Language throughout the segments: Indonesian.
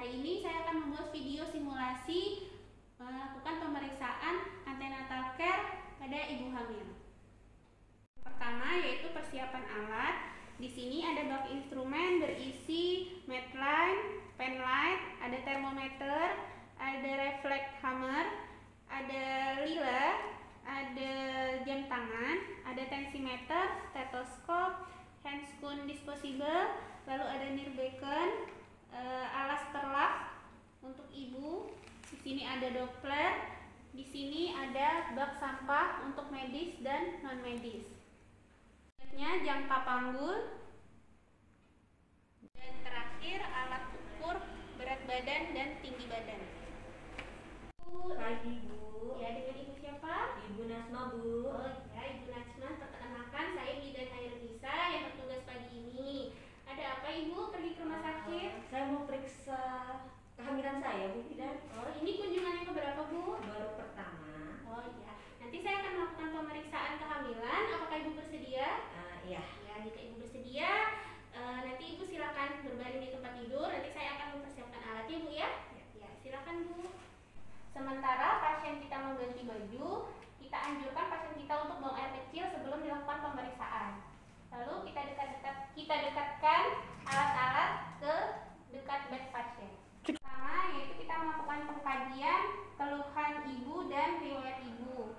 Hari ini saya akan membuat video simulasi melakukan pemeriksaan antenatal care pada ibu hamil. Pertama yaitu persiapan alat. Di sini ada bak instrumen berisi medline, penlight, ada termometer, ada reflect hammer, ada lila, ada jam tangan, ada tensimeter, stetoskop, handscoon disposable, lalu ada near beacon, alas perlak untuk ibu. Di sini ada Doppler. Di sini ada bak sampah untuk medis dan non medis. Selanjutnya jangka panggul. Dan terakhir alat ukur berat badan dan tinggi badan. Pagi Bu. Ya, dengan ibu siapa? Ibu Nasma Bu. Oh ya, Ibu Najma. Perkenalkan, saya Bidan Hairunisa yang bertugas pagi ini. Ada apa ibu pergi ke rumah sakit? Saya mau periksa kehamilan saya Bu Bidan. Oh, ini kunjungan yang keberapa Bu? Baru pertama. Oh iya, nanti saya akan melakukan pemeriksaan kehamilan. Apakah ibu bersedia? Iya. Ya, jika ibu bersedia, nanti ibu silakan berbaring di tempat tidur. Nanti saya akan mempersiapkan alatnya Bu ya. Ya, silakan Bu. Sementara pasien kita mengganti baju, kita anjurkan pasien kita untuk buang air kecil sebelum dilakukan pemeriksaan. Lalu kita dekatkan alat-alat ke dekat bed pasien. Pertama yaitu kita melakukan pengkajian keluhan ibu dan riwayat ibu.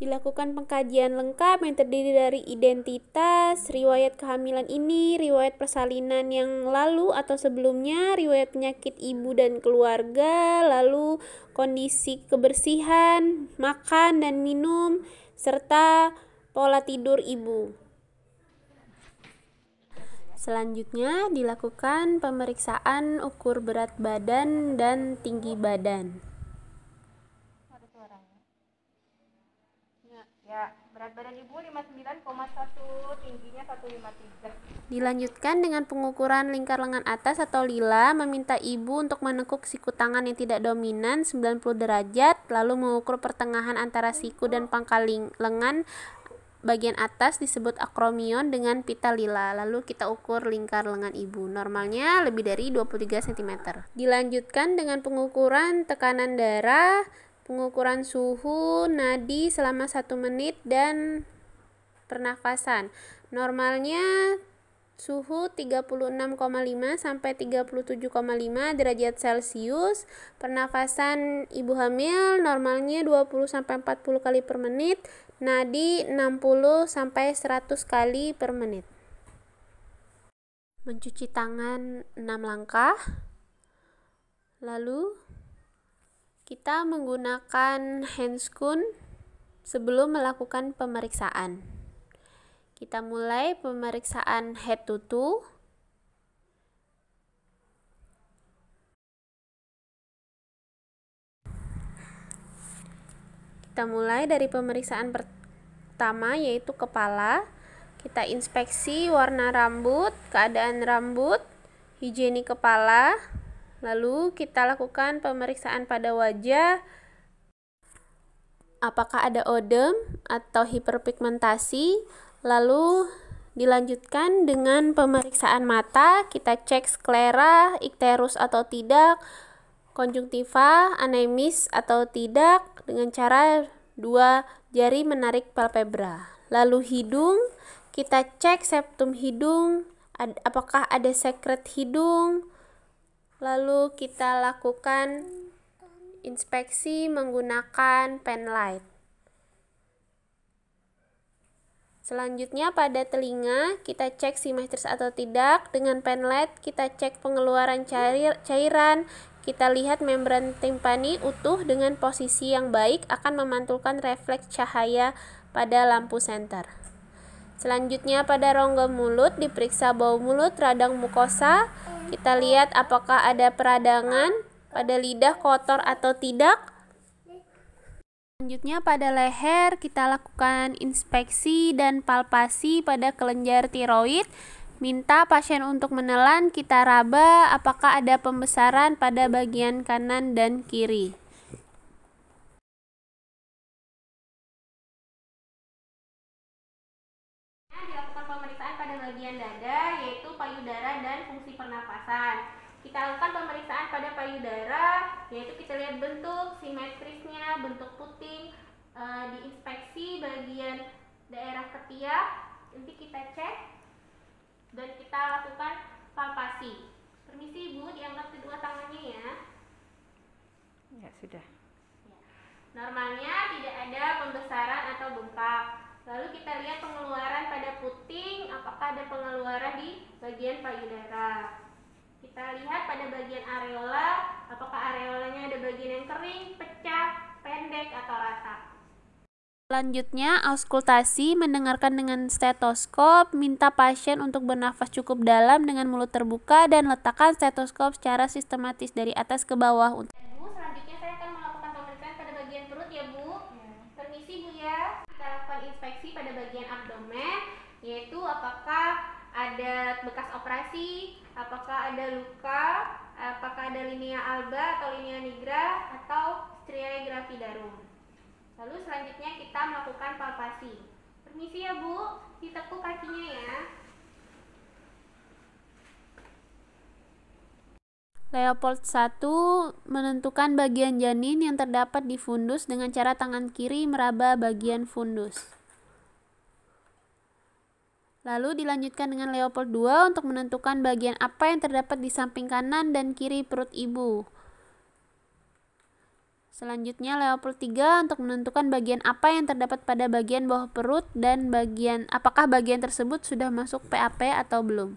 Dilakukan pengkajian lengkap yang terdiri dari identitas, riwayat kehamilan ini, riwayat persalinan yang lalu atau sebelumnya, riwayat penyakit ibu dan keluarga, lalu kondisi kebersihan, makan dan minum, serta pola tidur ibu. Selanjutnya dilakukan pemeriksaan ukur berat badan dan tinggi badan. Ada suaranya. Ya, berat badan ibu 59,1, tingginya 153. Dilanjutkan dengan pengukuran lingkar lengan atas atau lila, meminta ibu untuk menekuk siku tangan yang tidak dominan 90 derajat, lalu mengukur pertengahan antara siku dan pangkal lengan bagian atas disebut akromion dengan pita lila. Lalu kita ukur lingkar lengan ibu, normalnya lebih dari 23 cm. Dilanjutkan dengan pengukuran tekanan darah, pengukuran suhu, nadi selama 1 menit, dan pernafasan. Normalnya suhu 36,5 sampai 37,5 derajat Celcius. Pernafasan ibu hamil normalnya 20 sampai 40 kali per menit, nadi 60 sampai 100 kali per menit. Mencuci tangan 6 langkah. Lalu kita menggunakan handscoon sebelum melakukan pemeriksaan. Kita mulai pemeriksaan head to toe. Kita mulai dari pemeriksaan pertama yaitu kepala. Kita inspeksi warna rambut, keadaan rambut, higienik kepala. Lalu kita lakukan pemeriksaan pada wajah. Apakah ada odem atau hiperpigmentasi? Lalu dilanjutkan dengan pemeriksaan mata. Kita cek sklera, ikterus atau tidak, konjungtiva, anemis atau tidak dengan cara 2 jari menarik palpebra. Lalu hidung, kita cek septum hidung, apakah ada sekret hidung. Lalu kita lakukan inspeksi menggunakan penlight. Selanjutnya pada telinga, kita cek simetris atau tidak. Dengan penlight kita cek pengeluaran cairan. Kita lihat membran timpani utuh dengan posisi yang baik, akan memantulkan refleks cahaya pada lampu senter. Selanjutnya pada rongga mulut diperiksa bau mulut, radang mukosa. Kita lihat apakah ada peradangan pada lidah, kotor atau tidak. Selanjutnya pada leher kita lakukan inspeksi dan palpasi pada kelenjar tiroid. Minta pasien untuk menelan, kita raba apakah ada pembesaran pada bagian kanan dan kiri. Dilakukan pemeriksaan pada bagian dada yaitu payudara dan fungsi pernapasan. kita lakukan pemeriksaan pada payudara, yaitu kita lihat bentuk simetrisnya, bentuk puting, diinspeksi bagian daerah ketiak, nanti kita cek dan kita lakukan palpasi. Permisi Ibu, diangkat kedua tangannya ya. Ya, sudah. Normalnya tidak ada pembesaran atau bengkak. Lalu kita lihat pengeluaran pada puting, apakah ada pengeluaran di bagian payudara. Kita lihat pada bagian areola, apakah areolanya ada bagian yang kering, pecah, pendek, atau rata. Selanjutnya, auskultasi, mendengarkan dengan stetoskop, minta pasien untuk bernafas cukup dalam dengan mulut terbuka, dan letakkan stetoskop secara sistematis dari atas ke bawah. Bu, selanjutnya saya akan melakukan pemeriksaan pada bagian perut ya Bu. Permisi Bu ya. Kita lakukan inspeksi pada bagian abdomen, yaitu apakah ada bekas operasi, apakah ada luka, apakah ada linea alba atau linea nigra, atau striae gravidarum. Lalu selanjutnya kita melakukan palpasi. Permisi ya Bu, ditekuk kakinya ya. Leopold 1 menentukan bagian janin yang terdapat di fundus dengan cara tangan kiri meraba bagian fundus. Lalu dilanjutkan dengan Leopold 2 untuk menentukan bagian apa yang terdapat di samping kanan dan kiri perut ibu. Selanjutnya Leopold 3 untuk menentukan bagian apa yang terdapat pada bagian bawah perut dan apakah bagian tersebut sudah masuk PAP atau belum.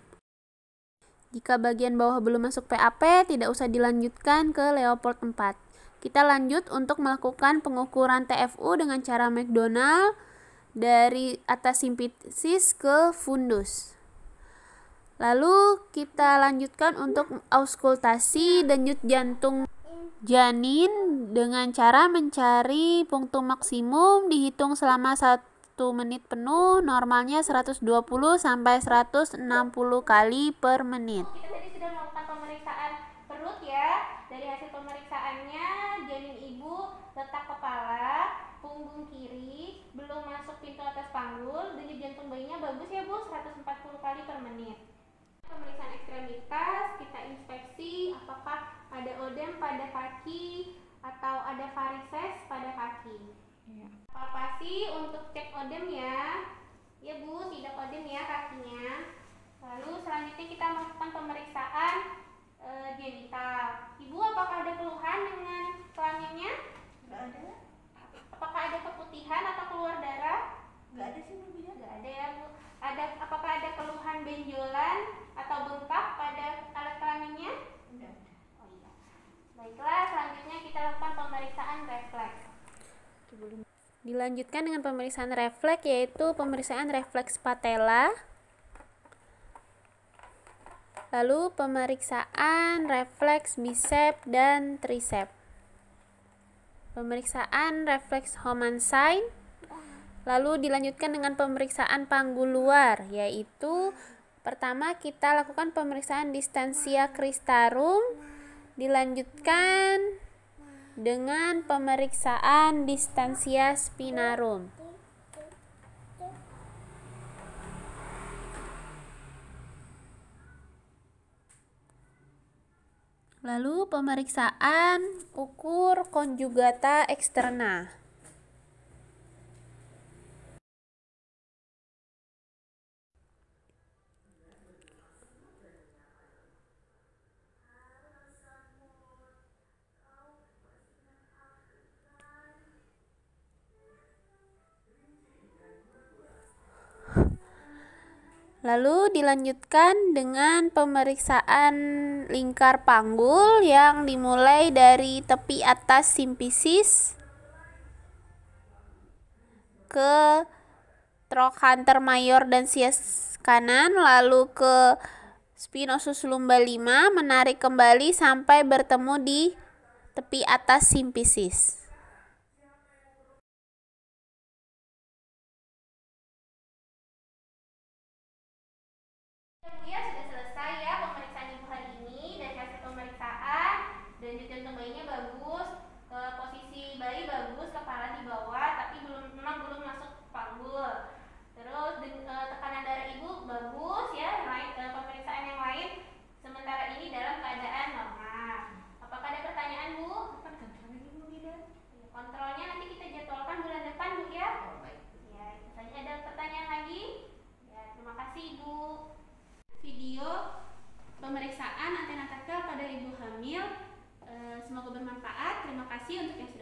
Jika bagian bawah belum masuk PAP, tidak usah dilanjutkan ke Leopold 4. Kita lanjut untuk melakukan pengukuran TFU dengan cara McDonald dari atas simfisis ke fundus. Lalu kita lanjutkan untuk auskultasi denyut jantung janin dengan cara mencari punktum maksimum, dihitung selama 1 menit penuh, normalnya 120 sampai 160 kali per menit. Kita tadi sudah melakukan pemeriksaan perut ya. Dari hasil pemeriksaannya, janin ibu letak kepala, punggung kiri, belum masuk pintu atas panggul, denyut jantung bayinya bagus ya Bu, 140 kali per menit. Pemeriksaan ekstremitas, kita inspeksi apakah ada odem pada kaki atau ada varises pada kaki. Palpasi untuk cek odem ya. Ya Bu, tidak odem ya kakinya. Lalu selanjutnya kita melakukan pemeriksaan genital. Ibu, apakah ada keluhan dengan kelaminnya? Nggak ada. Apakah ada keputihan atau keluar darah? Nggak ada sih Bu ya. Nggak ada ya Bu. Apakah ada keluhan benjolan atau bengkak pada alat kelaminnya? Nggak ada. Oh iya. Baiklah, selanjutnya kita lakukan pemeriksaan refleks. Dilanjutkan dengan pemeriksaan refleks, yaitu pemeriksaan refleks patella. Lalu pemeriksaan refleks bicep dan tricep. Pemeriksaan refleks Homansine. Lalu dilanjutkan dengan pemeriksaan panggul luar, yaitu pertama kita lakukan pemeriksaan distansia cristarum, dilanjutkan dengan pemeriksaan distansia spinarum. Lalu pemeriksaan ukur konjugata eksterna. Lalu dilanjutkan dengan pemeriksaan lingkar panggul yang dimulai dari tepi atas simfisis ke trochanter mayor dan sias kanan, lalu ke spinosus lumbar 5, menarik kembali sampai bertemu di tepi atas simfisis. Ya, sudah selesai ya pemeriksaan ibu hari ini. Dari hasil pemeriksaan, denyut jantung bayinya bagus, posisi bayi bagus, kepala di bawah, tapi memang belum masuk panggul. Terus tekanan darah ibu bagus ya. Pemeriksaan yang lain sementara ini dalam keadaan kasih untuk yang